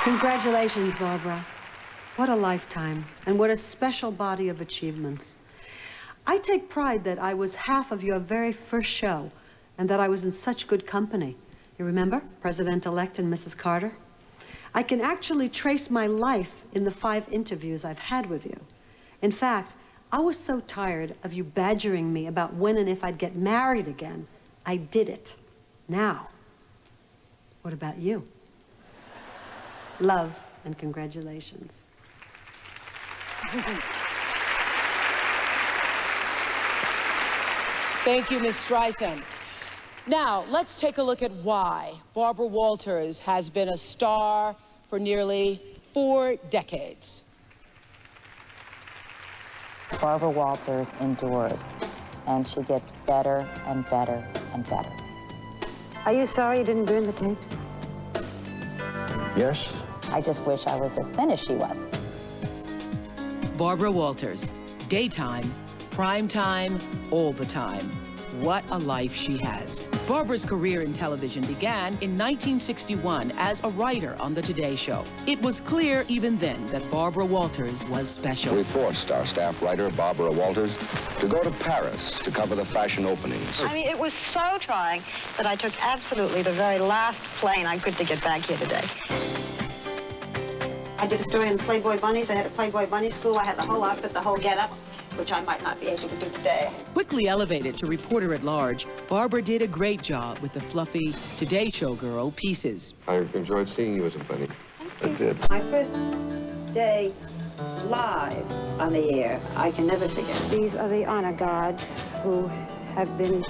Congratulations, Barbara. What a lifetime, and what a special body of achievements. I take pride that I was half of your very first show, and that I was in such good company. You remember, President-elect and Mrs. Carter? I can actually trace my life in the 5 interviews I've had with you. In fact, I was so tired of you badgering me about when and if I'd get married again, I did it. Now, what about you? Love and congratulations. Thank you, Ms. Streisand. Now, let's take a look at why Barbara Walters has been a star for nearly 4 decades. Barbara Walters endures, and she gets better and better and better. Are you sorry you didn't burn the tapes? Yes. I just wish I was as thin as she was. Barbara Walters, daytime, prime time, all the time. What a life she has. Barbara's career in television began in 1961 as a writer on The Today Show. It was clear even then that Barbara Walters was special. We forced our staff writer, Barbara Walters, to go to Paris to cover the fashion openings. I mean, it was so trying that I took absolutely the very last plane I could to get back here today. I did a story in Playboy Bunnies. I had a Playboy Bunny school. I had the whole outfit, the whole get-up, which I might not be able to do today. Quickly elevated to reporter at large, Barbara did a great job with the fluffy Today Show girl pieces. I've enjoyed seeing you as a bunny. I did. My first day live on the air, I can never forget. These are the honor guards who have been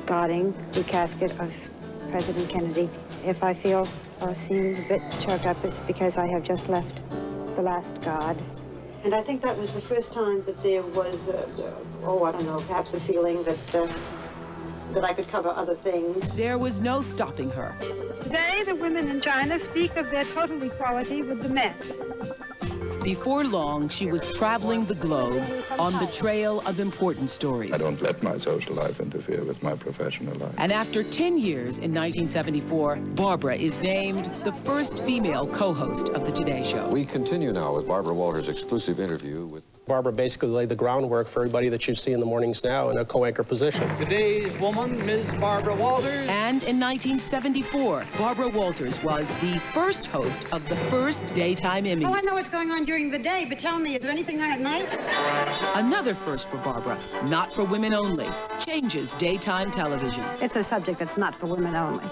guarding the casket of President Kennedy. If I feel or seem a bit choked up, it's because I have just left the last guard. And I think that was the first time that there was, oh, I don't know, perhaps a feeling that I could cover other things. There was no stopping her. Today, the women in China speak of their total equality with the men. Before long, she was traveling the globe on the trail of important stories. I don't let my social life interfere with my professional life. And after 10 years in 1974, Barbara is named the first female co-host of The Today Show. We continue now with Barbara Walters' exclusive interview with... Barbara basically laid the groundwork for everybody that you see in the mornings now in a co-anchor position. Today's woman, Ms. Barbara Walters. And in 1974, Barbara Walters was the first host of the first daytime Emmys. Oh, I know what's going on during the day, but tell me, is there anything on at night? Another first for Barbara, not for women only, changes daytime television. It's a subject that's not for women only.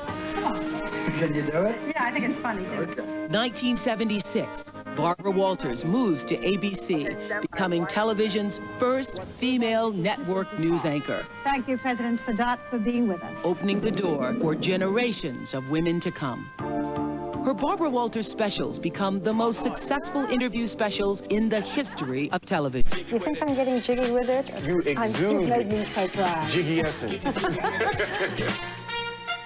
Can you do it? Yeah, I think it's funny, too. Okay. 1976, Barbara Walters moves to ABC, becoming television's first female network news anchor. Thank you, President Sadat, for being with us. Opening the door for generations of women to come. Her Barbara Walters specials become the most successful interview specials in the history of television. You think I'm getting jiggy with it? You exude made me so proud. jiggy essence.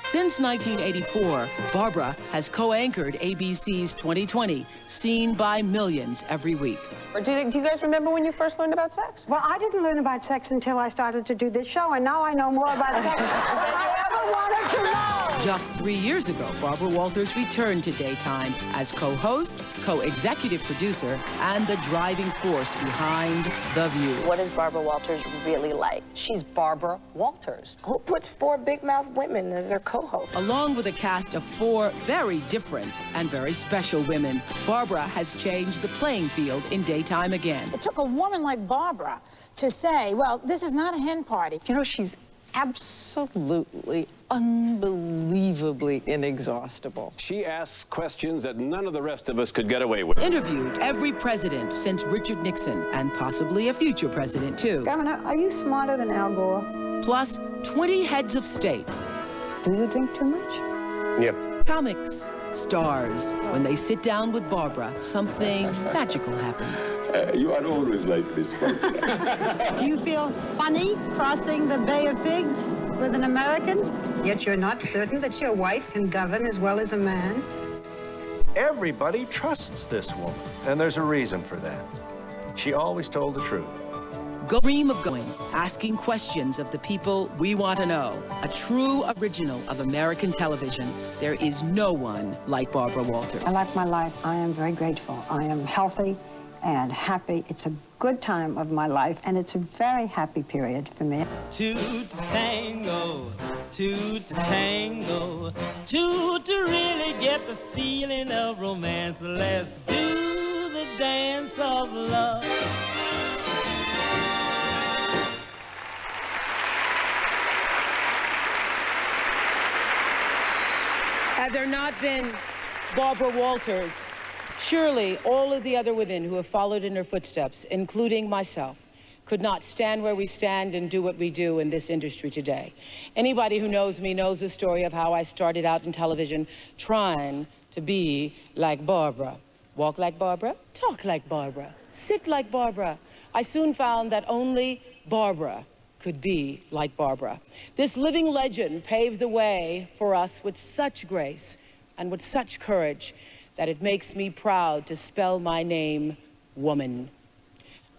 Since 1984, Barbara has co-anchored ABC's 2020, seen by millions every week. Do you guys remember when you first learned about sex? Well, I didn't learn about sex until I started to do this show, and now I know more about sex than I ever wanted to know. Just 3 years ago, Barbara Walters returned to daytime as co-host, co-executive producer, and the driving force behind The View. What is Barbara Walters really like? She's Barbara Walters. Who puts 4 big-mouthed women as their co-host? Along with a cast of 4 very different and very special women, Barbara has changed the playing field in daytime again. It took a woman like Barbara to say, well, this is not a hen party. You know, she's absolutely, unbelievably inexhaustible. She asks questions that none of the rest of us could get away with. Interviewed every president since Richard Nixon, and possibly a future president, too. Governor, are you smarter than Al Gore? Plus 20 heads of state. Do you drink too much? Yep. Comics, stars. When they sit down with Barbara, something magical happens. You are always like this. Do you feel funny crossing the Bay of Pigs with an American? Yet you're not certain that your wife can govern as well as a man? Everybody trusts this woman, and there's a reason for that. She always told the truth. Dream of going, asking questions of the people we want to know. A true original of American television. There is no one like Barbara Walters. I like my life. I am very grateful. I am healthy and happy. It's a good time of my life, and it's a very happy period for me. Two to tango, two to tango, two to really get the feeling of romance. Let's do the dance of love. Had there not been Barbara Walters, surely all of the other women who have followed in her footsteps, including myself, could not stand where we stand and do what we do in this industry today. Anybody who knows me knows the story of how I started out in television trying to be like Barbara. Walk like Barbara, talk like Barbara, sit like Barbara. I soon found that only Barbara could be like Barbara. This living legend paved the way for us with such grace and with such courage that it makes me proud to spell my name, woman.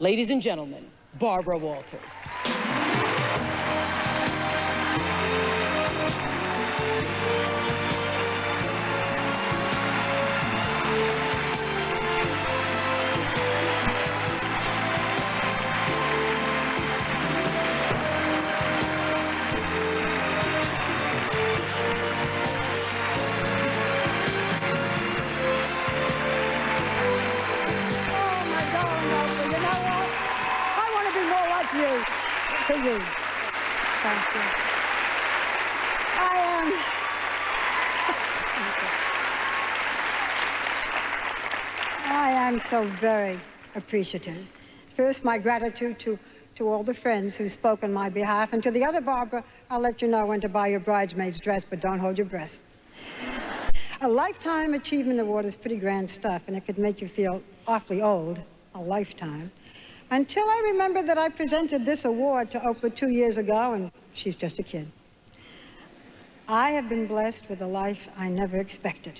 Ladies and gentlemen, Barbara Walters. To you. Thank you. I am so very appreciative. First, my gratitude to all the friends who spoke on my behalf, and to the other Barbara, I'll let you know when to buy your bridesmaid's dress, but don't hold your breath. A Lifetime Achievement Award is pretty grand stuff, and it could make you feel awfully old, a lifetime. Until I remember that I presented this award to Oprah 2 years ago, and she's just a kid. I have been blessed with a life I never expected.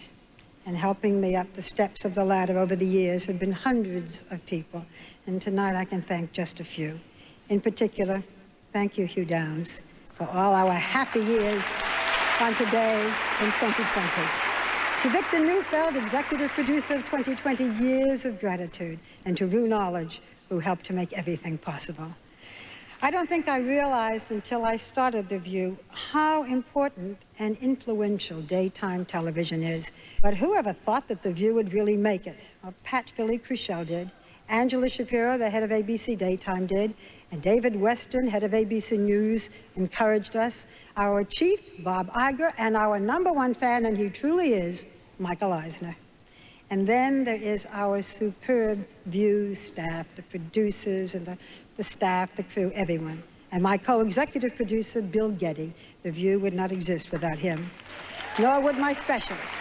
And helping me up the steps of the ladder over the years have been hundreds of people. And tonight I can thank just a few. In particular, thank you, Hugh Downs, for all our happy years on today in 2020. To Victor Neufeld, executive producer of 2020, years of gratitude. And to Rue Knowledge, who helped to make everything possible. I don't think I realized until I started The View how important and influential daytime television is. But whoever thought that The View would really make it? Well, Pat Philly-Crushell did. Angela Shapiro, the head of ABC Daytime, did. And David Weston, head of ABC News, encouraged us. Our chief, Bob Iger, and our #1 fan, and he truly is, Michael Eisner. And then there is our superb View staff, the producers and the staff, the crew, everyone. And my co-executive producer, Bill Getty. The View would not exist without him, nor would my specialists.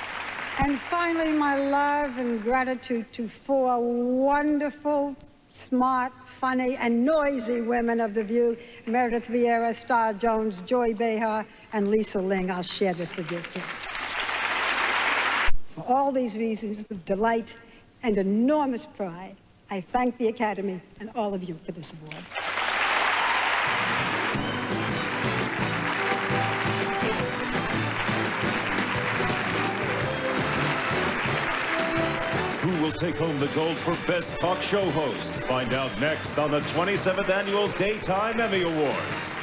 And finally, my love and gratitude to 4 wonderful, smart, funny, and noisy women of The View: Meredith Vieira, Star Jones, Joy Behar, and Lisa Ling. I'll share this with your kids. For all these reasons, with delight and enormous pride, I thank the Academy and all of you for this award. Who will take home the gold for Best Talk Show Host? Find out next on the 27th Annual Daytime Emmy Awards.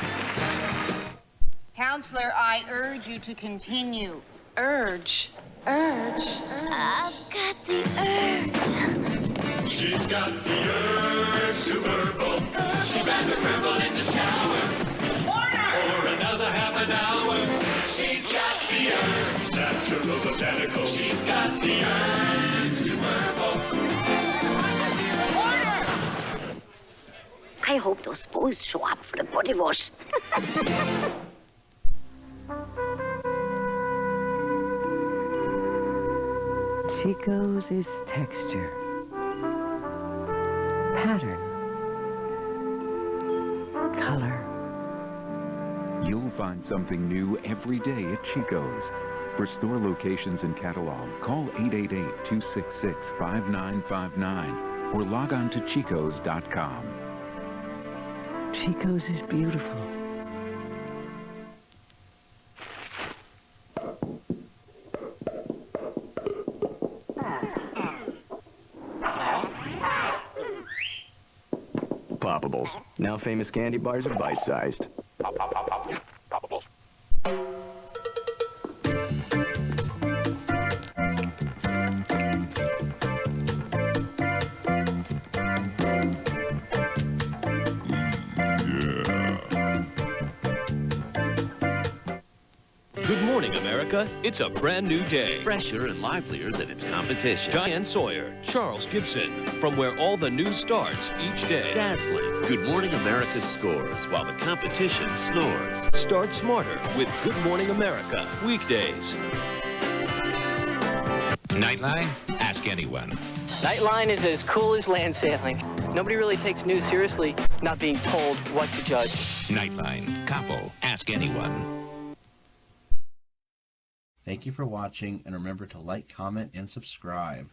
Counselor, I urge you to continue. Urge? I've got the urge. She's got the urge to burble. She ran the tremble in the shower. For another half an hour. She's got the urge. Natural botanical. She's got the urge to burble. I hope those boys show up for the body wash. Chico's is texture, pattern, color. You'll find something new every day at Chico's. For store locations and catalog, call 888-266-5959 or log on to chicos.com. Chico's is beautiful. Poppables. Now famous candy bars are bite-sized. Poppables. Good morning, America. It's a brand new day. Fresher and livelier than its competition. Diane Sawyer, Charles Gibson, from where all the news starts each day. Dazzling. Good Morning America scores while the competition snores. Start smarter with Good Morning America. Weekdays. Nightline? Ask anyone. Nightline is as cool as land sailing. Nobody really takes news seriously, not being told what to judge. Nightline. Capo. Ask anyone. Thank you for watching, and remember to like, comment, and subscribe.